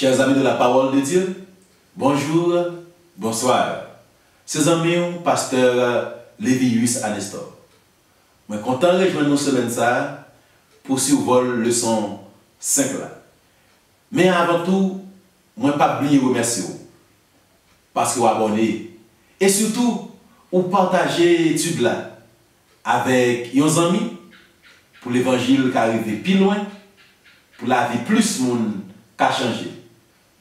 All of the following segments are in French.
Chers amis de la parole de Dieu, bonjour, bonsoir. Ses amis, pasteur Lévius Anestor. Je suis content de rejoindre nous semaine ça pour survoler leçon 5 là. Mais avant tout, je ne vais pas oublier de remercier vous parce que vous abonnez et surtout vous partagez l'étude là avec vos amis pour l'évangile qui arrive plus loin, pour la vie plus monde qui a changé.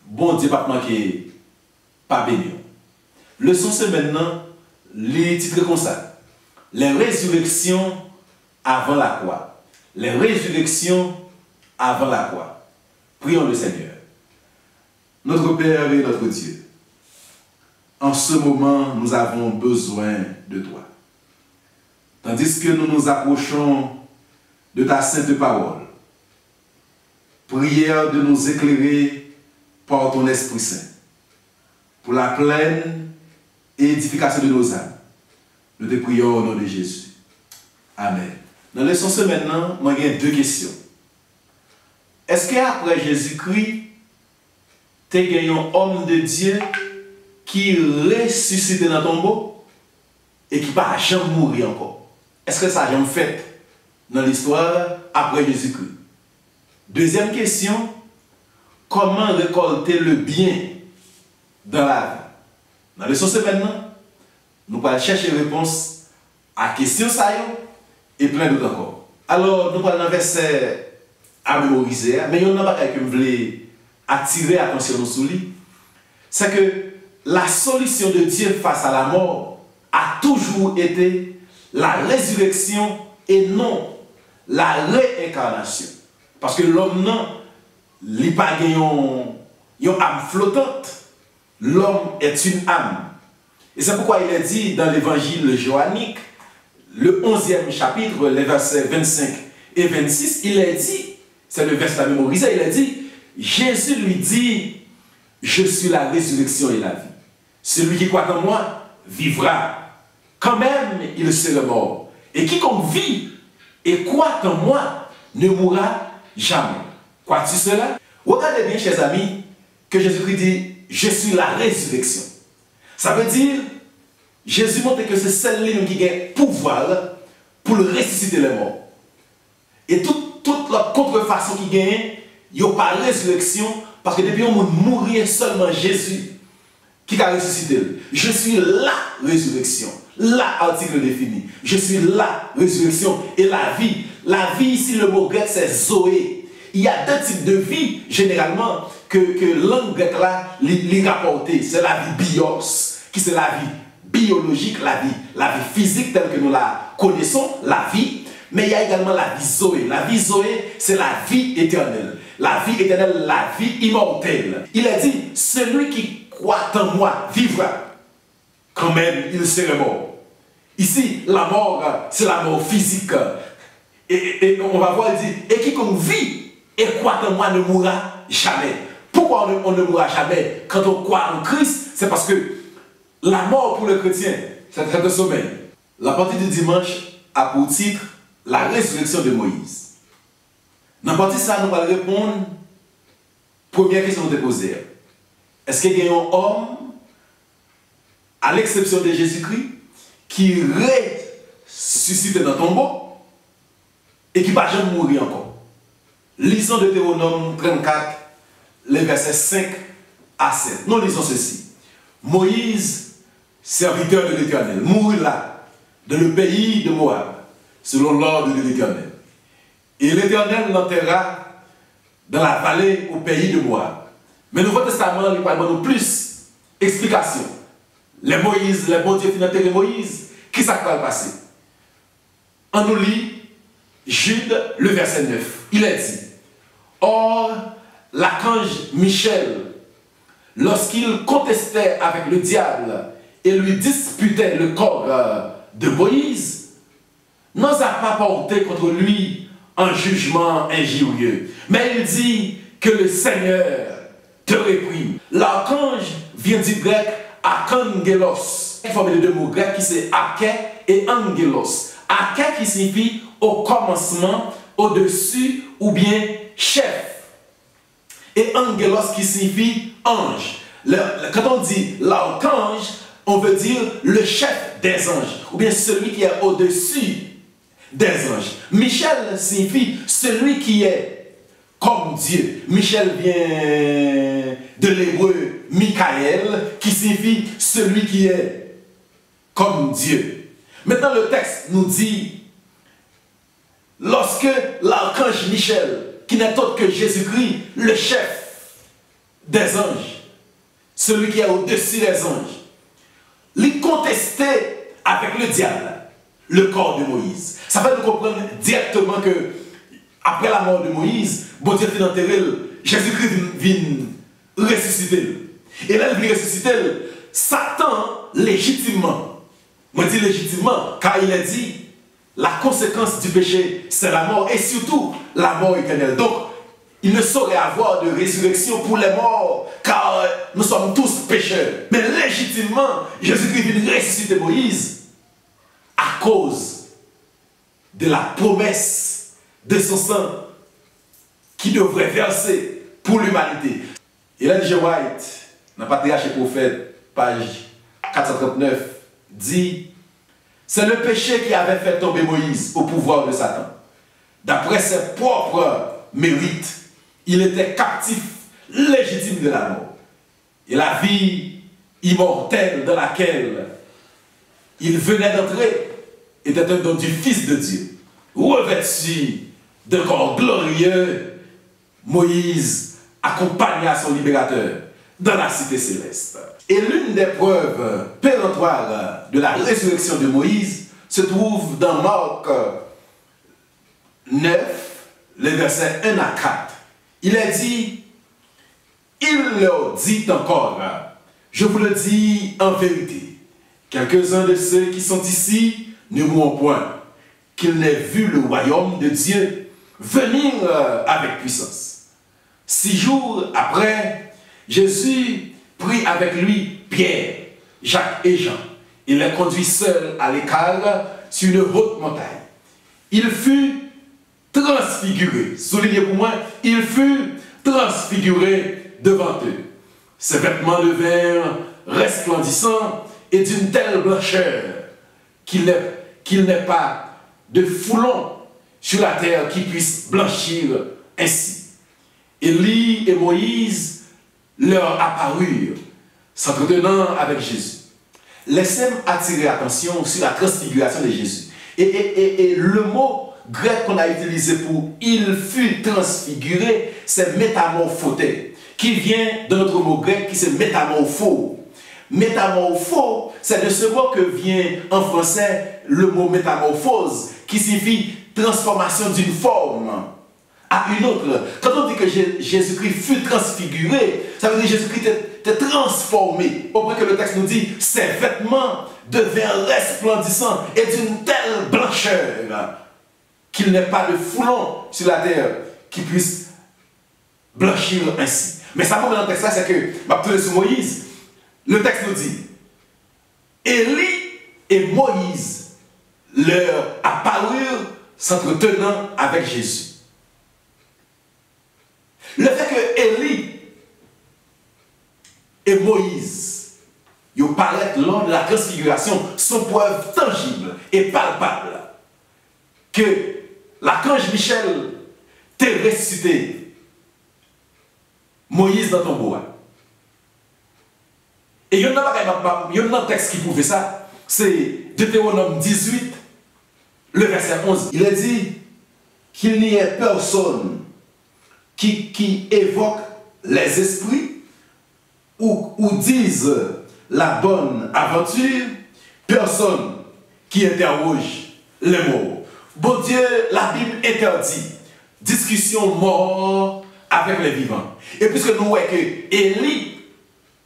Bon Dieu, pas manquer, pas béni. Leçon c'est maintenant, les titres comme ça. Les résurrections avant la croix. Les résurrections avant la croix. Prions le Seigneur. Notre Père et notre Dieu, en ce moment, nous avons besoin de toi. Tandis que nous nous approchons de ta sainte parole, prière de nous éclairer par ton Esprit Saint, pour la pleine édification de nos âmes. Nous te prions au nom de Jésus. Amen. Dans la leçon maintenant, moi j'ai deux questions. Est-ce qu'après Jésus-Christ, tu as un homme de Dieu qui ressuscite dans ton tombeau et qui ne va jamais mourir encore? Est-ce que ça a jamais fait dans l'histoire après Jésus-Christ? Deuxième question, comment récolter le bien dans la vie? Dans la leçon maintenant, nous allons chercher réponse à la question ça et plein d'autres encore. Alors, nous allons dans un verset à mémoriser, mais il y a un bagage que je voulais attirer l'attention sur lui. C'est que la solution de Dieu face à la mort a toujours été la résurrection et non la réincarnation. Parce que l'homme, non, il n'a pas une âme flottante. L'homme est une âme. Et c'est pourquoi il est dit dans l'évangile johannique, le 11e chapitre, les versets 25 et 26, il est dit, c'est le verset à mémoriser, il est dit, Jésus lui dit, je suis la résurrection et la vie. Celui qui croit en moi vivra, quand même il sera mort. Et quiconque vit et croit en moi ne mourra jamais. Crois-tu cela? Regardez bien, chers amis, que Jésus-Christ dit, je suis la résurrection. Ça veut dire, Jésus montre que c'est celle-là qui a le pouvoir pour ressusciter les morts. Et toute la contrefaçon qui gagne, il n'y a pas de résurrection, parce que depuis on mourir seulement Jésus qui a ressuscité. Je suis la résurrection, la article défini. Je suis la résurrection et la vie. La vie ici, le mot grec, c'est Zoé. Il y a deux types de vie, généralement, que langue grecque là, les rapporter. C'est la vie bios, qui c'est la vie biologique, la vie physique telle que nous la connaissons, la vie. Mais il y a également la vie Zoé. La vie Zoé, c'est la vie éternelle. La vie éternelle, la vie immortelle. Il a dit, celui qui croit en moi vivra, quand même il sera mort. Ici, la mort, c'est la mort physique. Et on va voir, il dit, et quiconque vit et croit en moi ne mourra jamais. Pourquoi on ne mourra jamais quand on croit en Christ? C'est parce que la mort pour le chrétien, c'est un sommeil. La partie du dimanche a pour titre la résurrection de Moïse. Dans la partie ça, nous allons répondre. Première question que nous poser. Est-ce qu'il y a un homme, à l'exception de Jésus-Christ, qui ressuscite dans le tombeau et qui ne va jamais mourir encore? Lisons Deutéronome 34, les versets 5 à 7. Nous lisons ceci. Moïse, serviteur de l'Éternel, mourut là, dans le pays de Moab, selon l'ordre de l'Éternel. Et l'Éternel l'enterra dans la vallée au pays de Moab. Mais le Nouveau Testament, il parle de plus d'explications. Les bons dieux qui enterré Moïse, qui ça va passer? On nous lit Jude, le verset 9. Il est dit, or, l'archange Michel, lorsqu'il contestait avec le diable et lui disputait le corps de Moïse, n'osa pas porter contre lui un jugement injurieux. Mais il dit que le Seigneur te réprime. L'archange vient du grec archangelos. Il forme les deux mots grecs qui c'est arché et angelos. Arché qui signifie au commencement, au-dessus ou bien chef. et angelos qui signifie ange. Quand on dit l'archange, on veut dire le chef des anges, ou bien celui qui est au-dessus des anges. Michel signifie celui qui est comme Dieu. Michel vient de l'hébreu Michael, qui signifie celui qui est comme Dieu. Maintenant, le texte nous dit, lorsque l'archange Michel, qui n'est autre que Jésus-Christ, le chef des anges, celui qui est au-dessus des anges, lui contestait avec le diable le corps de Moïse. Ça fait nous comprendre directement que après la mort de Moïse, bon Dieu vient enterrer, Jésus-Christ vient ressusciter. Et là, il vient ressusciter, Satan légitimement, moi je dis légitimement, car il a dit, la conséquence du péché, c'est la mort, et surtout la mort éternelle. Donc, il ne saurait avoir de résurrection pour les morts, car nous sommes tous pécheurs. Mais légitimement, Jésus-Christ vient ressusciter Moïse à cause de la promesse de son sang qui devrait verser pour l'humanité. Ellen G. White, dans Patriarche et Prophète, page 439, dit: c'est le péché qui avait fait tomber Moïse au pouvoir de Satan. D'après ses propres mérites, il était captif légitime de la mort. Et la vie immortelle dans laquelle il venait d'entrer était un don du Fils de Dieu. Revêtu d'un corps glorieux, Moïse accompagna son libérateur dans la cité céleste. Et l'une des preuves péremptoires de la résurrection de Moïse se trouve dans Marc 9, les versets 1 à 4. Il est dit, il leur dit encore, je vous le dis en vérité, quelques-uns de ceux qui sont ici ne mourront point, qu'ils n'aient vu le royaume de Dieu venir avec puissance. 6 jours après, Jésus prit avec lui Pierre, Jacques et Jean. Il les conduit seuls à l'écart sur une haute montagne. Il fut transfiguré. Soulignez pour moi, il fut transfiguré devant eux. Ses vêtements devinrent resplendissants et d'une telle blancheur qu'il n'ait pas de foulon sur la terre qui puisse blanchir ainsi. Élie et Moïse leur apparurent, s'entretenant avec Jésus. Laissez-moi attirer l'attention sur la transfiguration de Jésus. Et le mot grec qu'on a utilisé pour « il fut transfiguré », c'est « métamorphoté », qui vient de notre mot grec qui c'est « métamorpho ». Métamorpho, c'est de ce mot que vient en français le mot métamorphose, qui signifie transformation d'une forme à une autre. Quand on dit que Jésus-Christ fut transfiguré, ça veut dire que Jésus-Christ était transformé. Au point que le texte nous dit, ses vêtements devinrent resplendissants et d'une telle blancheur qu'il n'ait pas de foulon sur la terre qui puisse blanchir ainsi. Mais ça, dans le texte là, c'est que, ma sur Moïse, le texte nous dit, Élie et Moïse leur apparurent s'entretenant avec Jésus. Le fait que Élie et Moïse ils paraissent lors de la transfiguration sont preuves tangibles et palpables que l'archange Michel t'a ressuscité Moïse dans ton bois. Et il y a un texte qui prouve ça, c'est Deutéronome 18, le verset 11. Il est dit qu'il n'y ait personne qui évoque les esprits ou disent la bonne aventure, personne qui interroge les morts. Bon Dieu, la Bible interdit discussion mort avec les vivants. Et puisque nous voyons que Élie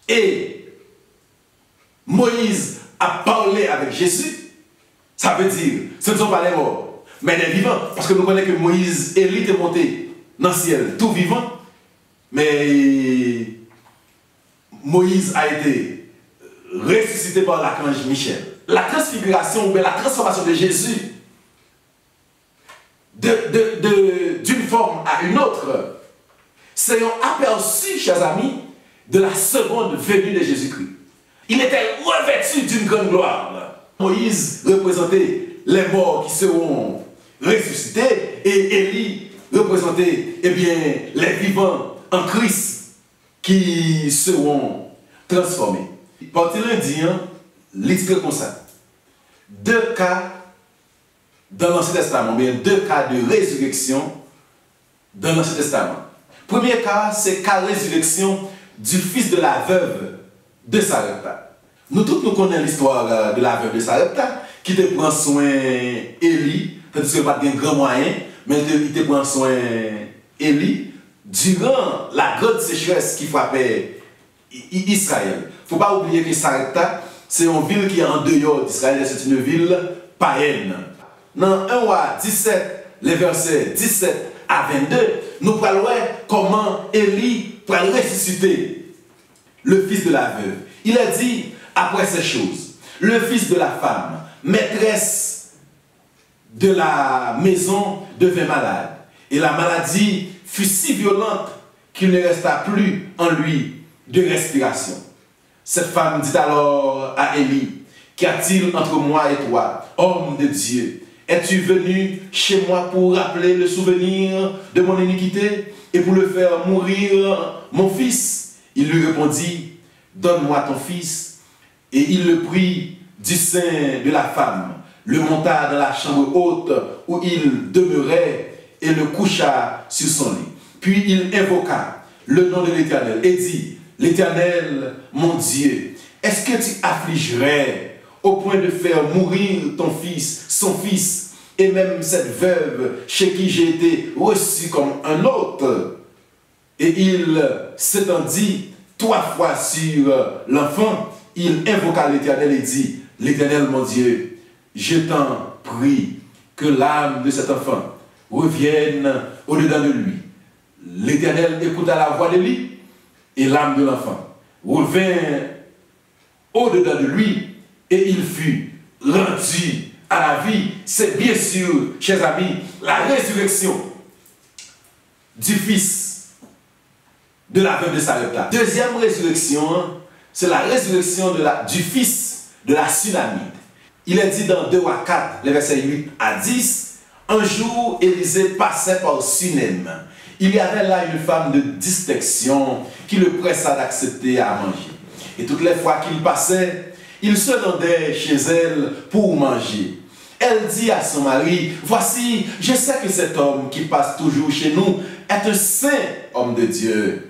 et Moïse a parlé avec Jésus, ça veut dire, ce ne sont pas les morts, mais les vivants. Parce que nous connaissons que Moïse, Élie est monté dans le ciel, tout vivant, mais Moïse a été ressuscité par l'archange Michel. La transfiguration, ou bien la transformation de Jésus d'une forme à une autre, c'est un aperçu, chers amis, de la seconde venue de Jésus-Christ. Il était revêtu d'une grande gloire. Moïse représentait les morts qui seront ressuscités et Élie représentait les vivants en Christ qui seront transformés. Parti lundi, l'histoire comme ça. Deux cas dans l'Ancien Testament, bien deux cas de résurrection dans l'Ancien Testament. Premier cas, c'est la résurrection du fils de la veuve de Sarepta. Nous tous nous connaissons l'histoire de la veuve de Sarepta qui te prend soin Élie, tandis qu'il n'y a pas de grand moyen, mais il te prend soin Élie durant la grande sécheresse qui frappait Israël. Il ne faut pas oublier que Sarepta, c'est une ville qui est en dehors d'Israël, c'est une ville païenne. Dans 1 roi 17, les versets 17 à 22, nous parlons comment Élie va ressusciter le fils de la veuve. Il a dit, après ces choses, le fils de la femme, maîtresse de la maison, devint malade. Et la maladie fut si violente qu'il ne resta plus en lui de respiration. Cette femme dit alors à Élie, qu'y a-t-il entre moi et toi, homme de Dieu? Es-tu venu chez moi pour rappeler le souvenir de mon iniquité et pour le faire mourir mon fils? Il lui répondit, donne-moi ton fils. Et il le prit du sein de la femme, le monta dans la chambre haute où il demeurait et le coucha sur son lit. Puis il invoqua le nom de l'Éternel et dit, l'Éternel, mon Dieu, est-ce que tu affligerais au point de faire mourir ton fils, son fils, et même cette veuve chez qui j'ai été reçu comme un autre? Et il s'étendit 3 fois sur l'enfant. Il invoqua l'Éternel et dit, l'Éternel mon Dieu, je t'en prie que l'âme de cet enfant revienne au-dedans de lui. L'Éternel écouta la voix d'Élie et l'âme de l'enfant revint au-dedans de lui et il fut rendu à la vie. C'est bien sûr, chers amis, la résurrection du fils de la veuve de Sarepta. Deuxième résurrection, c'est la résurrection du fils de la Sunamite. Il est dit dans 2 Rois 4, les versets 8 à 10, un jour, Élisée passait par Sunem. Il y avait là une femme de distinction qui le pressa d'accepter à manger. Et toutes les fois qu'il passait, il se rendait chez elle pour manger. Elle dit à son mari, voici, je sais que cet homme qui passe toujours chez nous est un saint homme de Dieu.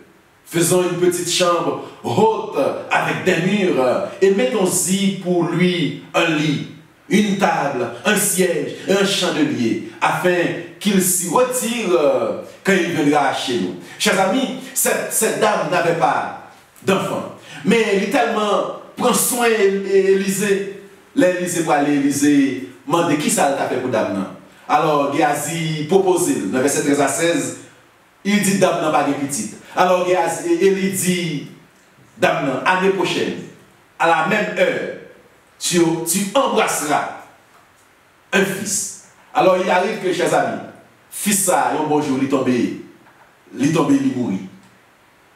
Faisons une petite chambre haute avec des murs et mettons-y pour lui un lit, une table, un siège et un chandelier, afin qu'il s'y retire quand il viendra chez nous. Chers amis, cette dame n'avait pas d'enfant, mais elle est tellement prend soin d'Élisée. L'Élisée pour aller Élisée demander qui ça t'a fait pour dame. Alors Géasi propose, dans verset 13 à 16, il dit dame n'a pas de petite. Alors Élie dit, dame, année prochaine, à la même heure, tu embrasseras un fils. Alors il arrive que, chers amis, fils ça, un bon jour, il tombe, il mourit.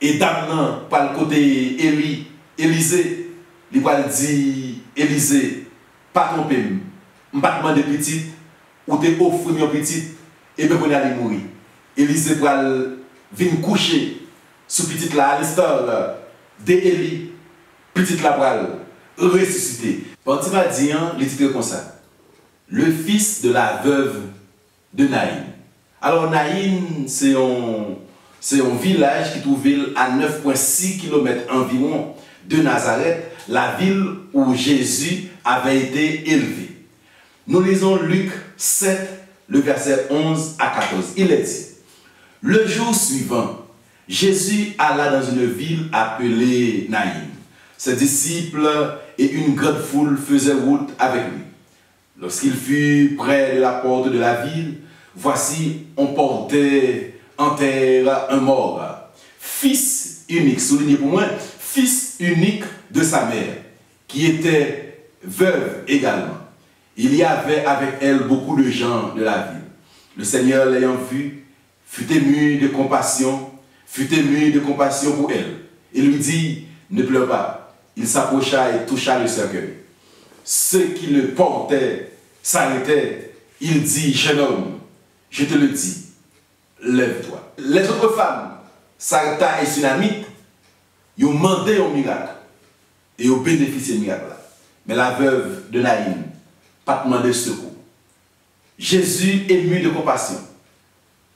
Et dame, par le côté Élisée, il va dire, Élisée, pas tromper, je ne vais pas demander petite, ou te offrir une petite, et bien qu'on allait mourir. Élisée va venir coucher sous petite là, à l'instar d'Élie, petite là va ressusciter. Quand il m'a dit, le titre comme ça, le fils de la veuve de Naïm. Alors Naïm, c'est un village qui trouve à 9,6 km environ de Nazareth, la ville où Jésus avait été élevé. Nous lisons Luc 7, le verset 11 à 14. Il est dit, le jour suivant, Jésus alla dans une ville appelée Naïm. Ses disciples et une grande foule faisaient route avec lui. Lorsqu'il fut près de la porte de la ville, voici, on portait en terre un mort, fils unique, soulignez pour moi, fils unique de sa mère, qui était veuve également. Il y avait avec elle beaucoup de gens de la ville. Le Seigneur, l'ayant vu, fut ému de compassion, fut ému de compassion pour elle et lui dit, ne pleure pas. Il s'approcha et toucha le cercueil. Ceux qui le portaient s'arrêtaient. Il dit, jeune homme, je te le dis, lève-toi. Les autres femmes s'arrêtaient et Sunamite, ils ont demandé un miracle et ils ont bénéficié du miracle. Mais la veuve de Naïm, pas demandé secours. Jésus, ému de compassion,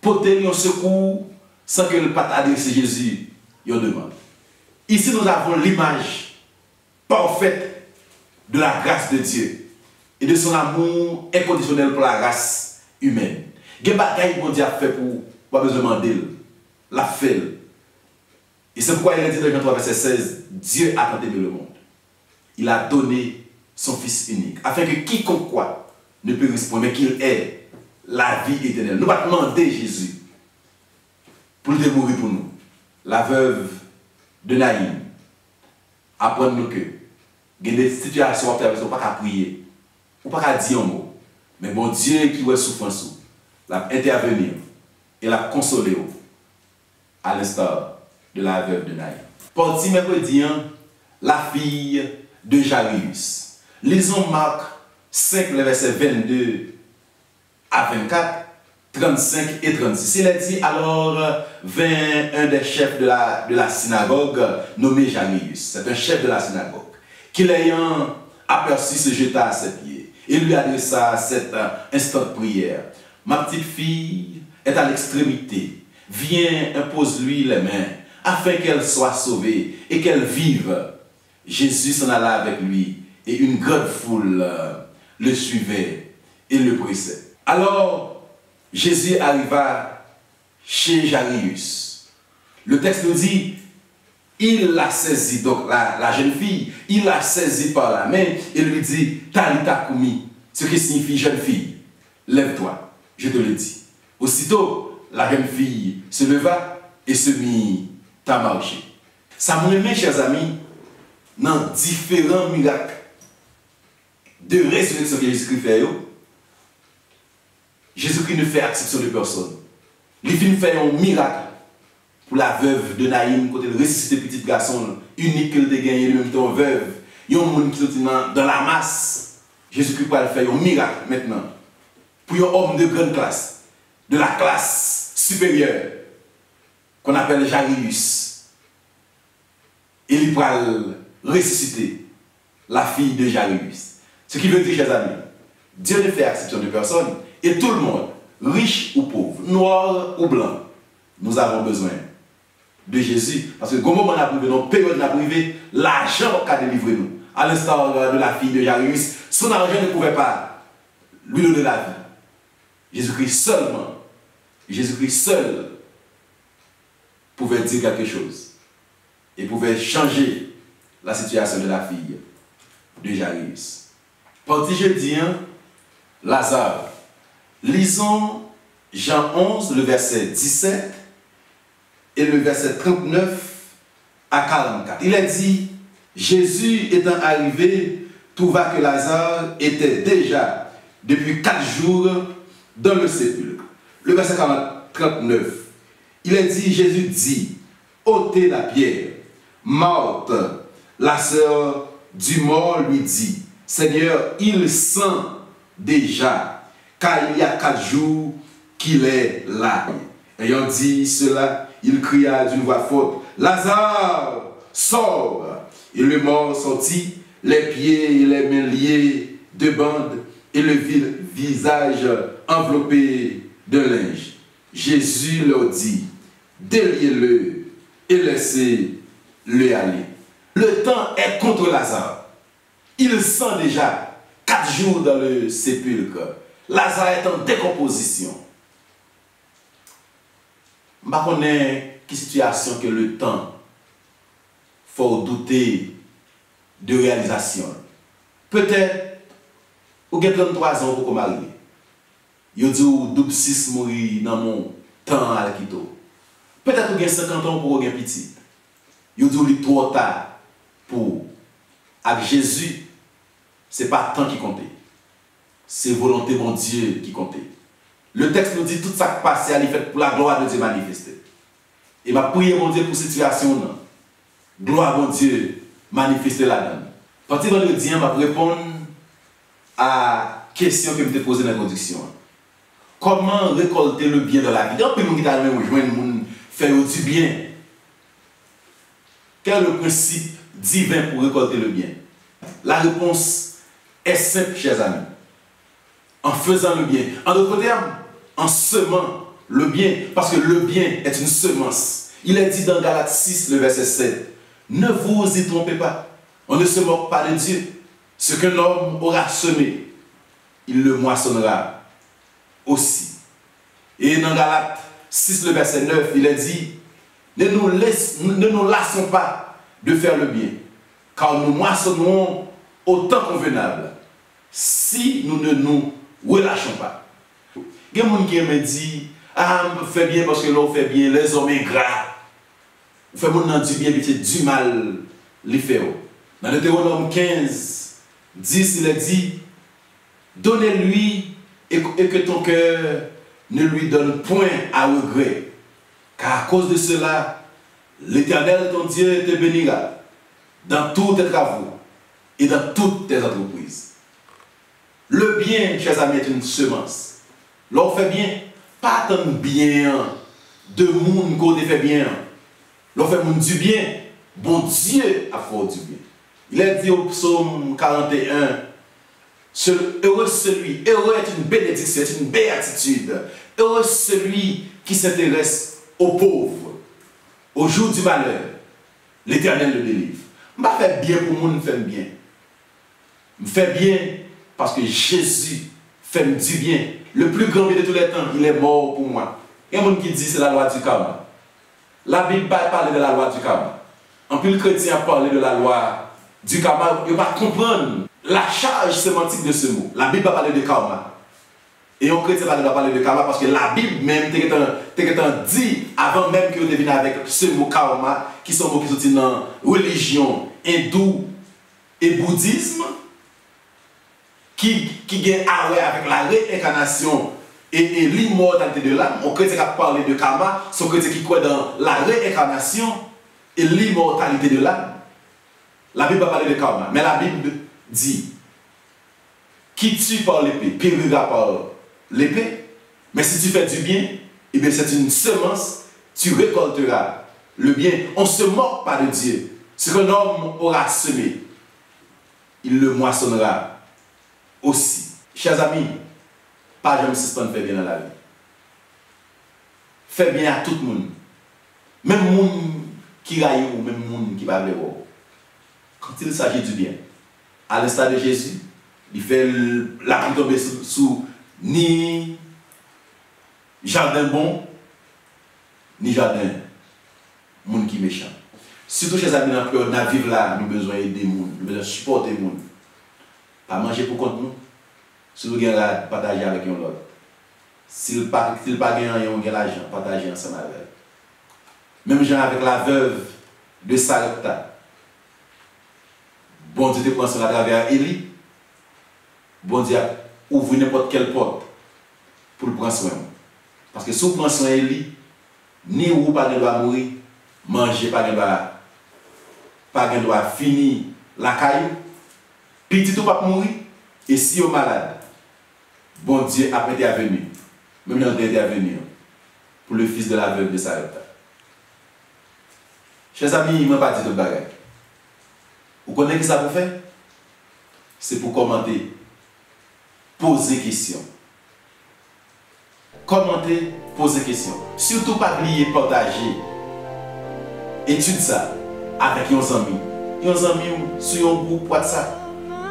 portait un secours sans que le pape adresse Jésus, il demande. Ici, nous avons l'image parfaite de la grâce de Dieu et de son amour inconditionnel pour la race humaine. Il y a des bagailles que Dieu a fait pour pas besoin de demander, la fait. Et c'est pourquoi il a dit dans Jean 3, verset 16, Dieu a tant aimé le monde. Il a donné son Fils unique, afin que quiconque croit ne périsse point, mais qu'il ait la vie éternelle. Nous allons demander Jésus pour le mourir pour nous. La veuve de Naïm apprend-nous que il y a des situations où on ne peut pas prier, on ne peut pas dire un mot. Mais bon Dieu qui est souffrance, l'a intervenir et l'a consoler à l'instar de la veuve de Naïm. Parti mercredi, la fille de Jairus. Lisons Marc 5, le verset 22 à 24, 35 et 36. Il est dit, alors vint un des chefs de la synagogue nommé Jairus. C'est un chef de la synagogue qui, l'ayant aperçu, se jeta à ses pieds et lui adressa cet instant de prière. Ma petite fille est à l'extrémité. Viens, impose-lui les mains afin qu'elle soit sauvée et qu'elle vive. Jésus s'en alla avec lui et une grande foule le suivait et le pressait. Alors, Jésus arriva chez Jairus. Le texte nous dit, il l'a saisi, donc la jeune fille, il l'a saisi par la main et lui dit, Talita Koumi, ce qui signifie jeune fille, lève-toi, je te le dis. Aussitôt, la jeune fille se leva et se mit à marcher. Ça me remet, chers amis, dans différents miracles de résurrection que Jésus-Christ fait. Jésus-Christ ne fait exception de personne. Il vient faire un miracle pour la veuve de Naïm, quand elle ressuscite petit garçon unique qu'elle a gagné, le même temps veuve. Il y a un monde qui est dans la masse. Jésus-Christ va faire un miracle maintenant pour un homme de grande classe, de la classe supérieure, qu'on appelle Jairus. Et il va ressusciter la fille de Jairus. Ce qui veut dire, chers amis, Dieu ne fait exception de personne et tout le monde, riche ou pauvre, noir ou blanc, nous avons besoin de Jésus. Parce que, comme on a privé, dans période n'a privé, l'argent qu'a délivré nous. À l'instar de la fille de Jairus, son argent ne pouvait pas lui donner la vie. Jésus-Christ seulement, Jésus-Christ seul pouvait dire quelque chose et pouvait changer la situation de la fille de Jairus. Parti jeudi, Lazare. Lisons Jean 11, le verset 17 et le verset 39 à 44. Il est dit, Jésus étant arrivé, trouva que Lazare était déjà depuis 4 jours dans le sépulcre. Le verset 39, il est dit, Jésus dit, ôtez la pierre. Marthe, la sœur du mort, lui dit, Seigneur, il sent déjà, car il y a 4 jours qu'il est là. Ayant dit cela, il cria d'une voix forte, Lazare, sors! Et le mort sortit, les pieds et les mains liés de bandes, et le visage enveloppé de linge. Jésus leur dit, déliez-le et laissez-le aller. Le temps est contre Lazare. Il sent déjà 4 jours dans le sépulcre. Lazare est en décomposition. Je ne connais pas quelle situation que le temps faut douter de réalisation. Peut-être, vous avez 33 ans pour vous marier. Vous dites que double 6 mourir dans mon temps à l'Akito. Peut-être que vous avez 50 ans pour vous avoir petit. Vous dites que c'est trop tard pour. Avec Jésus, ce n'est pas le temps qui compte. C'est la volonté de mon Dieu qui compte. Le texte nous dit tout ça qui passe, elle est fait pour la gloire de Dieu manifestée. Et m'a prié mon Dieu pour cette situation. Gloire à mon Dieu, manifester la donne. Parti vendredi, je vais répondre à la question que je me posée dans l'introduction. Comment récolter le bien dans la vie? Quand nous rejoindre faire du bien. Quel est le principe divin pour récolter le bien? La réponse est simple, chers amis. En faisant le bien. En d'autres termes, en semant le bien. Parce que le bien est une semence. Il est dit dans Galates 6, le verset 7. Ne vous y trompez pas. On ne se moque pas de Dieu. Ce qu'un homme aura semé, il le moissonnera aussi. Et dans Galates 6, le verset 9, il est dit, ne nous lassons pas de faire le bien, car nous moissonnerons au temps convenable, si nous ne nous relâchons pas. Il y a des gens qui me disent, ah, on fait bien parce que l'on fait bien, les hommes ingrats. On fait du bien, mais c'est du mal, les faire. Dans Deutéronome 15, 10, il est dit, donnez-lui et que ton cœur ne lui donne point à regret, car à cause de cela, l'Éternel, ton Dieu, te bénira dans tous tes travaux et dans toutes tes entreprises. Le bien, chers amis, est une semence. L'on fait bien, pas tant bien de monde qu'on fait bien. L'on fait du bien, bon Dieu a fait du bien. Il est dit au psaume 41, heureux celui, heureux est une bénédiction, c'est une béatitude. Heureux celui qui s'intéresse aux pauvres, au jour du malheur. L'Éternel le délivre. Je ne fais bien pour moi, je fais bien. Je fais bien parce que Jésus fait du bien. Le plus grand bien de tous les temps, il est mort pour moi. Il y a des gens qui disent que c'est la loi du karma. La Bible parle de la loi du karma. En plus, le chrétien parle de la loi du karma. Il va comprendre la charge sémantique de ce mot. La Bible va parler de karma. Et un chrétien va parler de karma parce que la Bible même dit avant même que vous devinez avec ce mot karma, qui sont mots qui sont dans la religion hindoue et bouddhisme, qui gagne avec la réincarnation et l'immortalité de l'âme. Un chrétien qui a parlé de karma, son chrétien qui croit dans la réincarnation et l'immortalité de l'âme. La Bible va parler de karma, mais la Bible dit qui tue par l'épée périra par l'épée. Mais si tu fais du bien, eh bien c'est une semence, tu récolteras le bien. On ne se moque pas de Dieu. Ce qu'un homme aura semé, il le moissonnera aussi. Chers amis, pas jamais suspendre faire bien dans la vie. Fais bien à tout le monde. Même les gens qui raillent ou même les gens qui va voir. Quand il s'agit du bien, à l'instar de Jésus, il fait la pluie tomber sous ni jardin bon, ni jardin monde qui méchant. Surtout chez les amis dans la vie là, nous avons besoin d'aider les gens, nous avons besoin de supporter les gens. Pas manger pour compte nous. Si vous avez partager avec un autre. S'il pas gagné on gagne l'argent, partager ensemble avec. Même gens avec la veuve de Sarepta. Bon Dieu te prend à travers Élie. Bon Dieu ouvre n'importe quelle porte pour le prendre soin. Parce que si vous prenez soin Élie, ni vous pas de doit mourir, manger pas de doit finir la caillou, petit tout pas mourir, et si vous êtes malade, bon Dieu a intervenu, même dans intervenir pour le fils de la veuve de Sarepta. Chers amis, je ne vais pas dire de bagarre. Vous connaissez ce que ça vous fait? C'est pour commenter, poser question. Commenter, poser question. Surtout pas oublier, partager. Étude ça avec vos amis. Vos amis sur un groupe WhatsApp.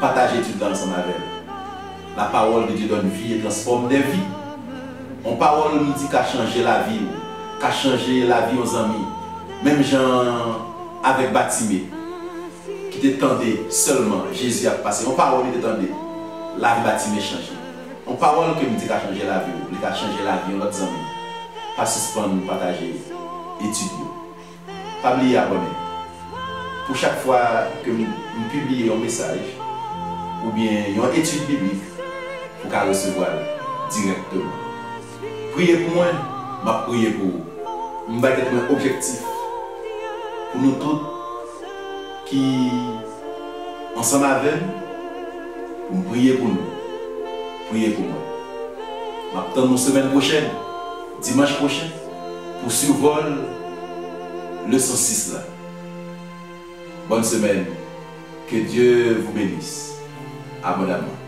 Partagez étude ensemble avec eux. La parole de Dieu donne vie et transforme des vies. On parole nous dit qu'à changer la vie, qu'à changer la vie aux amis. Même gens avec Batimé, qui t'étendait seulement, Jésus a passé. On parole qui t'étendait, la vie Batimé changé. On parole que nous dit qu'à changer la vie, qu'à changer la vie de notre ami. Pas suspendre, partager, étudier. Pas oublier abonner. Pour chaque fois que nous publions un message, ou bien une étude biblique, pour qu'à recevoir directement. Priez pour moi, je prie pour vous. je vais être un objectif pour nous tous qui, ensemble avec nous, pour prier pour nous. Priez pour moi. Je m'attends la semaine prochaine, dimanche prochain, pour survoler le 106 là. Bonne semaine. Que Dieu vous bénisse abondamment.